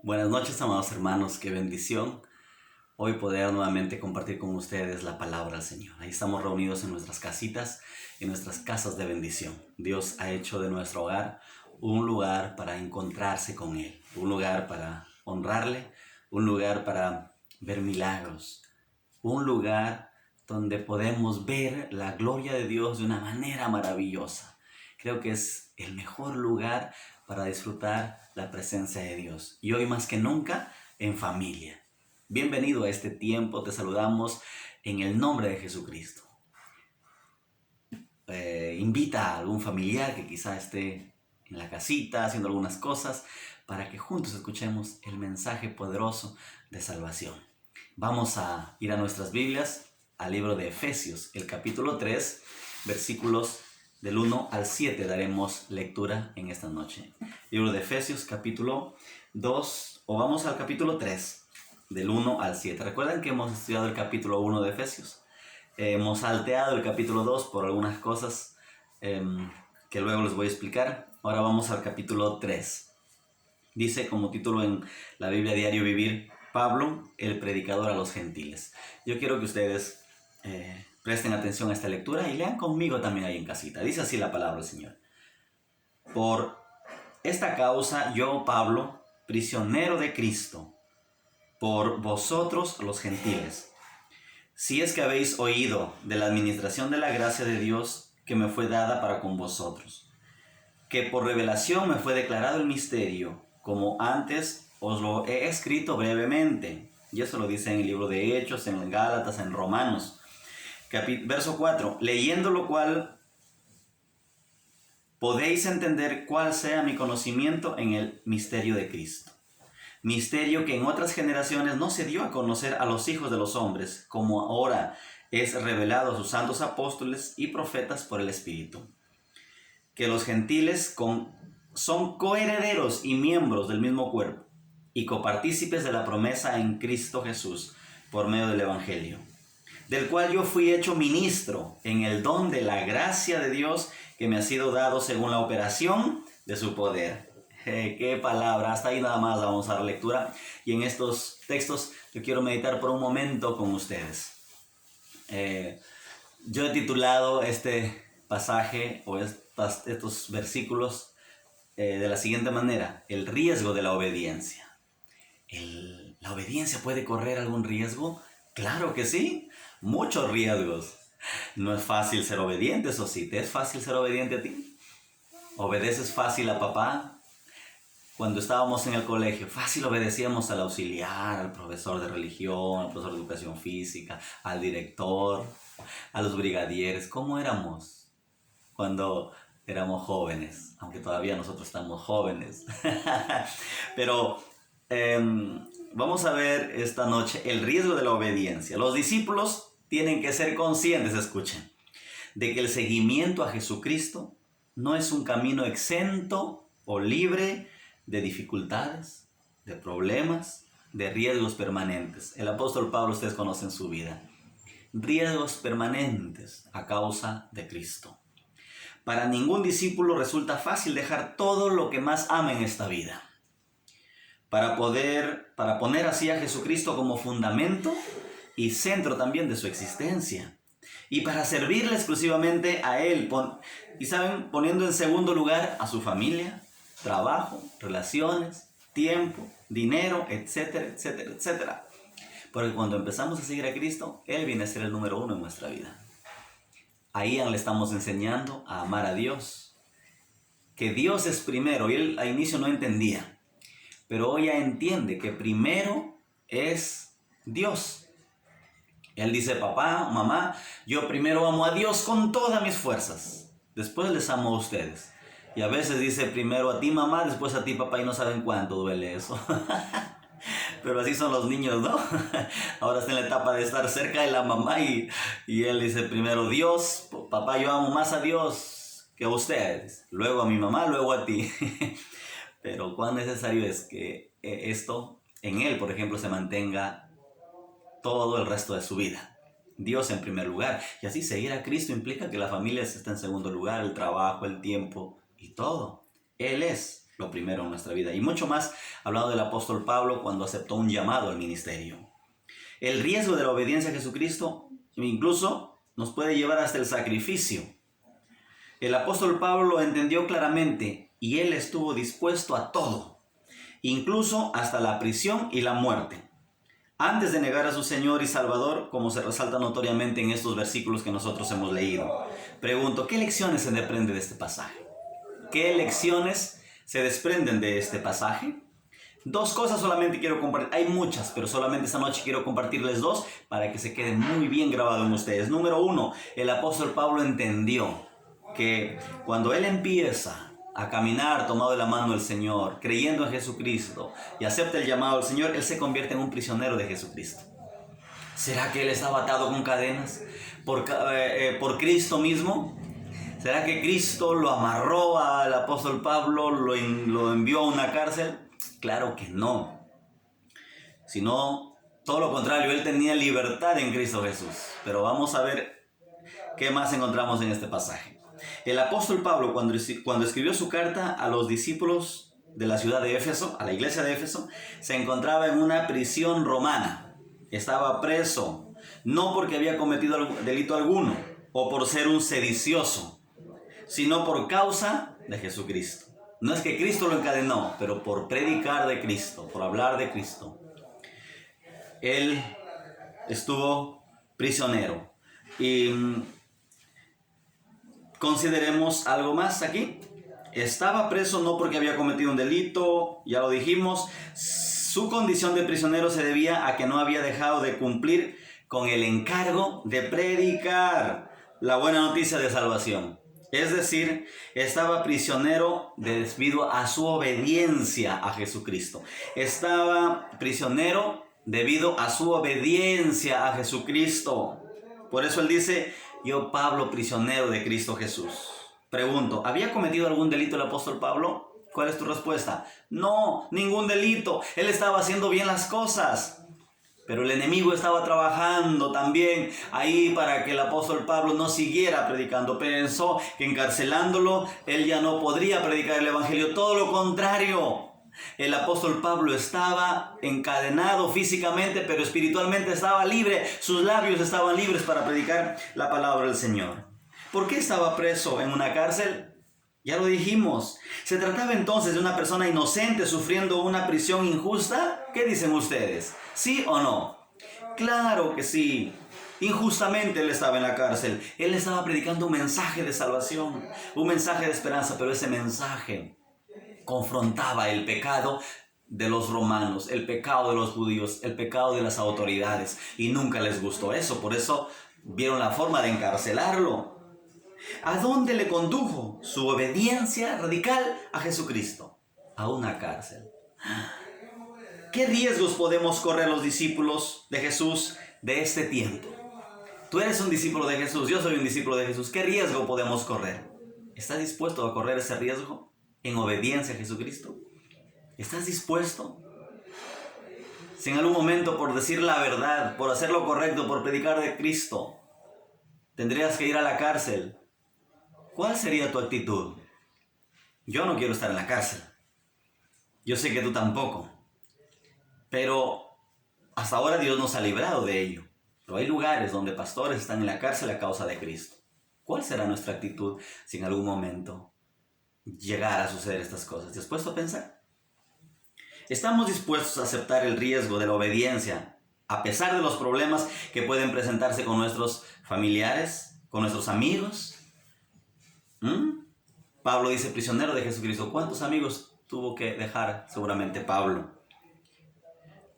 Buenas noches, amados hermanos, qué bendición hoy poder nuevamente compartir con ustedes la palabra del Señor. Ahí estamos reunidos en nuestras casitas, en nuestras casas de bendición. Dios ha hecho de nuestro hogar un lugar para encontrarse con Él, un lugar para honrarle, un lugar para ver milagros, un lugar donde podemos ver la gloria de Dios de una manera maravillosa. Creo que es el mejor lugar para disfrutar la presencia de Dios. Y hoy más que nunca, en familia. Bienvenido a este tiempo, te saludamos en el nombre de Jesucristo. Invita a algún familiar que quizá esté en la casita haciendo algunas cosas para que juntos escuchemos el mensaje poderoso de salvación. Vamos a ir a nuestras Biblias, al libro de Efesios, el capítulo 3, versículos del 1 al 7 daremos lectura en esta noche. Libro de Efesios, capítulo 2, o vamos al capítulo 3, del 1 al 7. ¿Recuerdan que hemos estudiado el capítulo 1 de Efesios? Hemos salteado el capítulo 2 por algunas cosas que luego les voy a explicar. Ahora vamos al capítulo 3. Dice como título en la Biblia Diario Vivir, Pablo, el predicador a los gentiles. Yo quiero que ustedes presten atención a esta lectura y lean conmigo también ahí en casita. Dice así la palabra del Señor. Por esta causa yo, Pablo, prisionero de Cristo, por vosotros los gentiles, si es que habéis oído de la administración de la gracia de Dios que me fue dada para con vosotros, que por revelación me fue declarado el misterio, como antes os lo he escrito brevemente. Y eso lo dice en el libro de Hechos, en Gálatas, en Romanos. Verso 4. Leyendo lo cual podéis entender cuál sea mi conocimiento en el misterio de Cristo. Misterio que en otras generaciones no se dio a conocer a los hijos de los hombres, como ahora es revelado a sus santos apóstoles y profetas por el Espíritu. Que los gentiles son coherederos y miembros del mismo cuerpo, y copartícipes de la promesa en Cristo Jesús, por medio del Evangelio, del cual yo fui hecho ministro en el don de la gracia de Dios que me ha sido dado según la operación de su poder. ¡Qué palabra! Hasta ahí nada más vamos a dar lectura. Y en estos textos yo quiero meditar por un momento con ustedes. Yo he titulado este pasaje o estos versículos de la siguiente manera: el riesgo de la obediencia. ¿La obediencia puede correr algún riesgo? Claro que sí, muchos riesgos. No es fácil ser obediente, eso sí. ¿Te es fácil ser obediente a ti? ¿Obedeces fácil a papá? Cuando estábamos en el colegio, fácil obedecíamos al auxiliar, al profesor de religión, al profesor de educación física, al director, a los brigadieres. ¿Cómo éramos cuando éramos jóvenes? Aunque todavía nosotros estamos jóvenes. Pero vamos a ver esta noche el riesgo de la obediencia. Los discípulos tienen que ser conscientes, escuchen, de que el seguimiento a Jesucristo no es un camino exento o libre de dificultades, de problemas, de riesgos permanentes. El apóstol Pablo, ustedes conocen su vida. Riesgos permanentes a causa de Cristo. Para ningún discípulo resulta fácil dejar todo lo que más ama en esta vida. Para poner así a Jesucristo como fundamento y centro también de su existencia. Y para servirle exclusivamente a Él. Y saben, poniendo en segundo lugar a su familia, trabajo, relaciones, tiempo, dinero, etcétera, etcétera, etcétera. Porque cuando empezamos a seguir a Cristo, Él viene a ser el número uno en nuestra vida. Ahí le estamos enseñando a amar a Dios. Que Dios es primero. Y él al inicio no entendía. Pero hoy ya entiende que primero es Dios. Él dice: papá, mamá, yo primero amo a Dios con todas mis fuerzas. Después les amo a ustedes. Y a veces dice primero a ti, mamá, después a ti, papá, y no saben cuánto duele eso. Pero así son los niños, ¿no? Ahora está en la etapa de estar cerca de la mamá y él dice primero Dios, papá, yo amo más a Dios que a ustedes. Luego a mi mamá, luego a ti. Pero cuán necesario es que esto en él, por ejemplo, se mantenga todo el resto de su vida. Dios en primer lugar. Y así seguir a Cristo implica que la familia está en segundo lugar, el trabajo, el tiempo y todo. Él es lo primero en nuestra vida. Y mucho más hablando del apóstol Pablo cuando aceptó un llamado al ministerio. El riesgo de la obediencia a Jesucristo incluso nos puede llevar hasta el sacrificio. El apóstol Pablo lo entendió claramente y él estuvo dispuesto a todo, incluso hasta la prisión y la muerte, antes de negar a su Señor y Salvador, como se resalta notoriamente en estos versículos que nosotros hemos leído. Pregunto, ¿qué lecciones se desprenden de este pasaje? ¿Qué lecciones se desprenden de este pasaje? Dos cosas solamente quiero compartir. Hay muchas, pero solamente esta noche quiero compartirles dos para que se quede muy bien grabado en ustedes. Número uno, el apóstol Pablo entendió que cuando él empieza a caminar tomado de la mano del Señor, creyendo en Jesucristo y acepta el llamado del Señor, él se convierte en un prisionero de Jesucristo. ¿Será que él estaba atado con cadenas por Cristo mismo? ¿Será que Cristo lo amarró al apóstol Pablo, lo envió a una cárcel? Claro que no. Sino, todo lo contrario, él tenía libertad en Cristo Jesús. Pero vamos a ver qué más encontramos en este pasaje. El apóstol Pablo, cuando escribió su carta a los discípulos de la ciudad de Éfeso, a la iglesia de Éfeso, se encontraba en una prisión romana. Estaba preso, no porque había cometido delito alguno o por ser un sedicioso, sino por causa de Jesucristo. No es que Cristo lo encadenó, pero por predicar de Cristo, por hablar de Cristo. Él estuvo prisionero. Y consideremos algo más aquí. Estaba preso no porque había cometido un delito, ya lo dijimos. Su condición de prisionero se debía a que no había dejado de cumplir con el encargo de predicar la buena noticia de salvación. Es decir, estaba prisionero debido a su obediencia a Jesucristo. Estaba prisionero debido a su obediencia a Jesucristo. Por eso él dice, yo Pablo, prisionero de Cristo Jesús. Pregunto, ¿había cometido algún delito el apóstol Pablo? ¿Cuál es tu respuesta? No, ningún delito. Él estaba haciendo bien las cosas. Pero el enemigo estaba trabajando también ahí para que el apóstol Pablo no siguiera predicando. Pensó que encarcelándolo, él ya no podría predicar el evangelio. Todo lo contrario. El apóstol Pablo estaba encadenado físicamente, pero espiritualmente estaba libre. Sus labios estaban libres para predicar la palabra del Señor. ¿Por qué estaba preso en una cárcel? Ya lo dijimos. ¿Se trataba entonces de una persona inocente sufriendo una prisión injusta? ¿Qué dicen ustedes? ¿Sí o no? Claro que sí. Injustamente él estaba en la cárcel. Él estaba predicando un mensaje de salvación, un mensaje de esperanza, pero ese mensaje confrontaba el pecado de los romanos, el pecado de los judíos, el pecado de las autoridades, y nunca les gustó eso. Por eso vieron la forma de encarcelarlo. ¿A dónde le condujo su obediencia radical a Jesucristo? A una cárcel. ¿Qué riesgos podemos correr los discípulos de Jesús de este tiempo? Tú eres un discípulo de Jesús, yo soy un discípulo de Jesús. ¿Qué riesgo podemos correr? ¿Estás dispuesto a correr ese riesgo en obediencia a Jesucristo? ¿Estás dispuesto? Si en algún momento, por decir la verdad, por hacer lo correcto, por predicar de Cristo, tendrías que ir a la cárcel, ¿cuál sería tu actitud? Yo no quiero estar en la cárcel. Yo sé que tú tampoco. Pero hasta ahora Dios nos ha librado de ello. Pero hay lugares donde pastores están en la cárcel a causa de Cristo. ¿Cuál será nuestra actitud si en algún momento llegara a suceder estas cosas? ¿Estás dispuesto a pensar? ¿Estamos dispuestos a aceptar el riesgo de la obediencia a pesar de los problemas que pueden presentarse con nuestros familiares, con nuestros amigos? Pablo dice, prisionero de Jesucristo. ¿Cuántos amigos tuvo que dejar seguramente Pablo?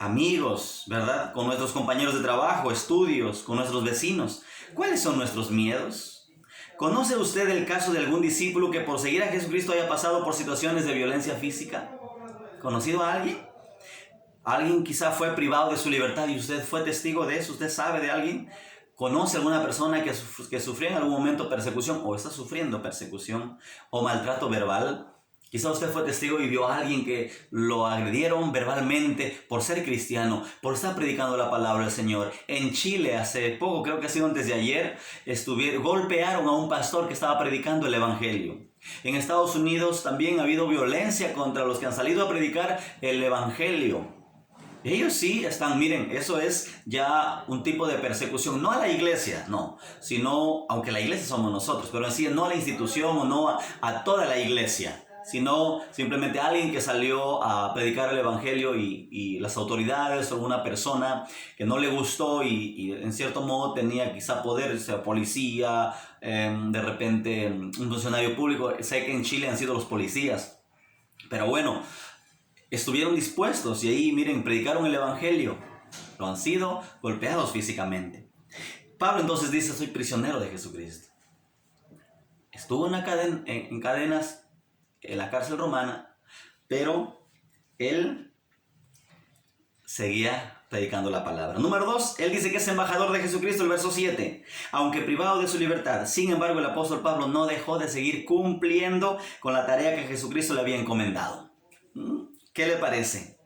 Amigos, ¿verdad? Con nuestros compañeros de trabajo, estudios, con nuestros vecinos. ¿Cuáles son nuestros miedos? ¿Conoce usted el caso de algún discípulo que por seguir a Jesucristo haya pasado por situaciones de violencia física? ¿Conocido a alguien? Alguien quizá fue privado de su libertad y usted fue testigo de eso. ¿Usted sabe de alguien? ¿Conoce alguna persona que sufrió en algún momento persecución o está sufriendo persecución o maltrato verbal? Quizá usted fue testigo y vio a alguien que lo agredieron verbalmente por ser cristiano, por estar predicando la palabra del Señor. En Chile hace poco, creo que ha sido antes de ayer, golpearon a un pastor que estaba predicando el Evangelio. En Estados Unidos también ha habido violencia contra los que han salido a predicar el Evangelio. Ellos sí están, miren, eso es ya un tipo de persecución, no a la iglesia, no, sino, aunque la iglesia somos nosotros, pero en sí no a la institución o no a toda la iglesia, sino simplemente a alguien que salió a predicar el Evangelio y las autoridades o una persona que no le gustó y en cierto modo tenía quizá poder, sea policía, de repente un funcionario público. Sé que en Chile han sido los policías, pero bueno, estuvieron dispuestos y ahí, miren, predicaron el Evangelio. Lo han sido golpeados físicamente. Pablo entonces dice, soy prisionero de Jesucristo. Estuvo en cadenas en la cárcel romana, pero él seguía predicando la palabra. Número 2, él dice que es embajador de Jesucristo, el verso 7. Aunque privado de su libertad, sin embargo el apóstol Pablo no dejó de seguir cumpliendo con la tarea que Jesucristo le había encomendado. ¿Qué le parece?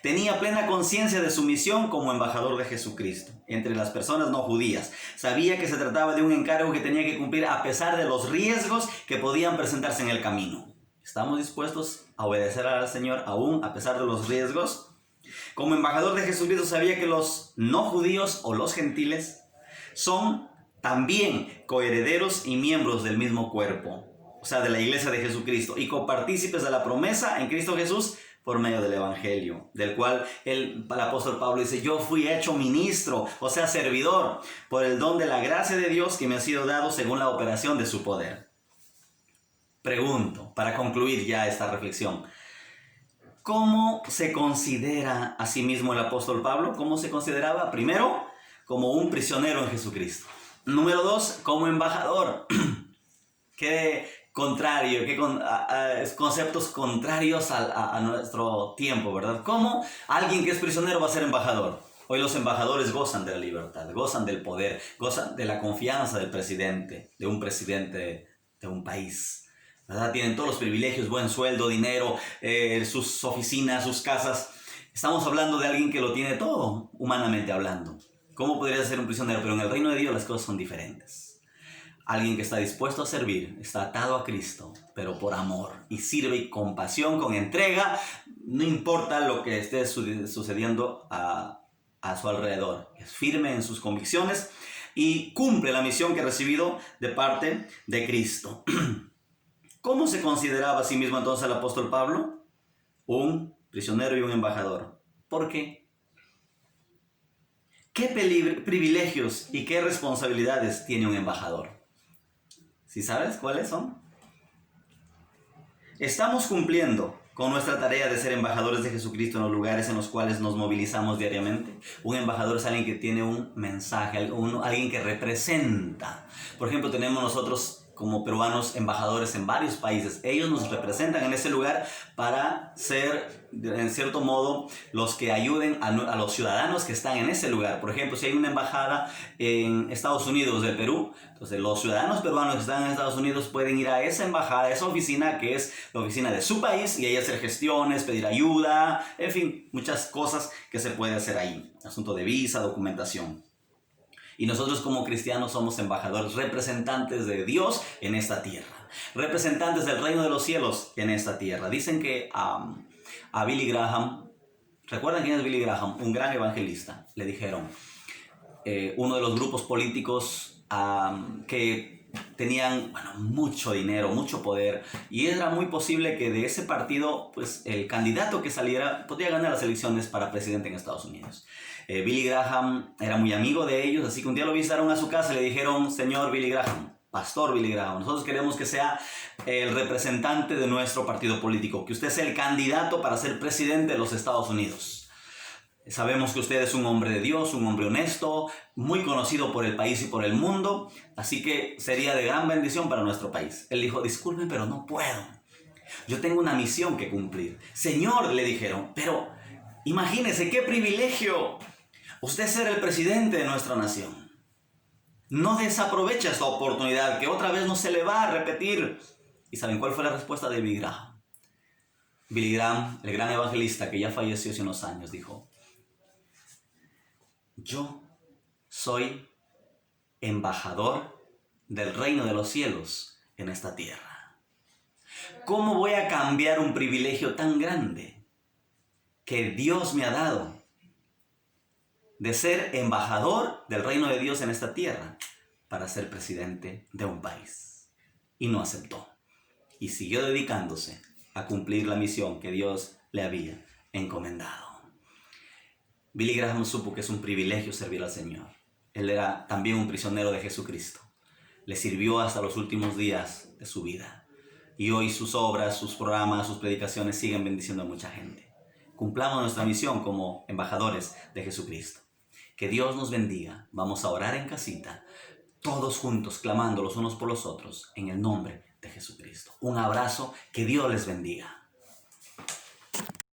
Tenía plena conciencia de su misión como embajador de Jesucristo entre las personas no judías. Sabía que se trataba de un encargo que tenía que cumplir a pesar de los riesgos que podían presentarse en el camino. ¿Estamos dispuestos a obedecer al Señor aún a pesar de los riesgos? Como embajador de Jesucristo sabía que los no judíos o los gentiles son también coherederos y miembros del mismo cuerpo, o sea, de la iglesia de Jesucristo, y copartícipes de la promesa en Cristo Jesús por medio del Evangelio, del cual el apóstol Pablo dice, yo fui hecho ministro, o sea, servidor, por el don de la gracia de Dios que me ha sido dado según la operación de su poder. Pregunto, para concluir ya esta reflexión, ¿cómo se considera a sí mismo el apóstol Pablo? ¿Cómo se consideraba? Primero, como un prisionero en Jesucristo. Número 2, como embajador. Qué contrario, conceptos contrarios a nuestro tiempo, ¿verdad? ¿Cómo alguien que es prisionero va a ser embajador? Hoy los embajadores gozan de la libertad, gozan del poder, gozan de la confianza del presidente, de un país, ¿verdad? Tienen todos los privilegios, buen sueldo, dinero, sus oficinas, sus casas. Estamos hablando de alguien que lo tiene todo, humanamente hablando. ¿Cómo podría ser un prisionero? Pero en el reino de Dios las cosas son diferentes. Alguien que está dispuesto a servir, está atado a Cristo, pero por amor, y sirve con pasión, con entrega, no importa lo que esté sucediendo a su alrededor. Es firme en sus convicciones y cumple la misión que ha recibido de parte de Cristo. ¿Cómo se consideraba a sí mismo entonces el apóstol Pablo? Un prisionero y un embajador. ¿Por qué? ¿Qué privilegios y qué responsabilidades tiene un embajador? ¿Sí sabes cuáles son? Estamos cumpliendo con nuestra tarea de ser embajadores de Jesucristo en los lugares en los cuales nos movilizamos diariamente. Un embajador es alguien que tiene un mensaje, alguien que representa. Por ejemplo, tenemos nosotros como peruanos embajadores en varios países. Ellos nos representan en ese lugar para ser, en cierto modo, los que ayuden a los ciudadanos que están en ese lugar. Por ejemplo, si hay una embajada en Estados Unidos del Perú, entonces los ciudadanos peruanos que están en Estados Unidos pueden ir a esa embajada, a esa oficina que es la oficina de su país, y ahí hacer gestiones, pedir ayuda, en fin, muchas cosas que se puede hacer ahí. Asunto de visa, documentación. Y nosotros como cristianos somos embajadores, representantes de Dios en esta tierra. Representantes del reino de los cielos en esta tierra. Dicen que a Billy Graham, ¿recuerdan quién es Billy Graham? Un gran evangelista. Le dijeron, uno de los grupos políticos que tenían mucho dinero, mucho poder, y era muy posible que de ese partido, pues el candidato que saliera podría ganar las elecciones para presidente en Estados Unidos. Billy Graham era muy amigo de ellos, así que un día lo visitaron a su casa y le dijeron, señor Billy Graham, pastor Billy Graham, nosotros queremos que sea el representante de nuestro partido político, que usted sea el candidato para ser presidente de los Estados Unidos. Sabemos que usted es un hombre de Dios, un hombre honesto, muy conocido por el país y por el mundo, así que sería de gran bendición para nuestro país. Él dijo, disculpen, pero no puedo. Yo tengo una misión que cumplir. Señor, le dijeron, pero imagínese qué privilegio usted ser el presidente de nuestra nación. No desaprovecha esta oportunidad que otra vez no se le va a repetir. ¿Y saben cuál fue la respuesta de Billy Graham? Billy Graham, el gran evangelista que ya falleció hace unos años, dijo: yo soy embajador del reino de los cielos en esta tierra. ¿Cómo voy a cambiar un privilegio tan grande que Dios me ha dado de ser embajador del reino de Dios en esta tierra para ser presidente de un país? Y no aceptó. Y siguió dedicándose a cumplir la misión que Dios le había encomendado. Billy Graham supo que es un privilegio servir al Señor. Él era también un prisionero de Jesucristo. Le sirvió hasta los últimos días de su vida. Y hoy sus obras, sus programas, sus predicaciones siguen bendiciendo a mucha gente. Cumplamos nuestra misión como embajadores de Jesucristo. Que Dios nos bendiga. Vamos a orar en casita, todos juntos, clamando los unos por los otros, en el nombre de Jesucristo. Un abrazo, que Dios les bendiga.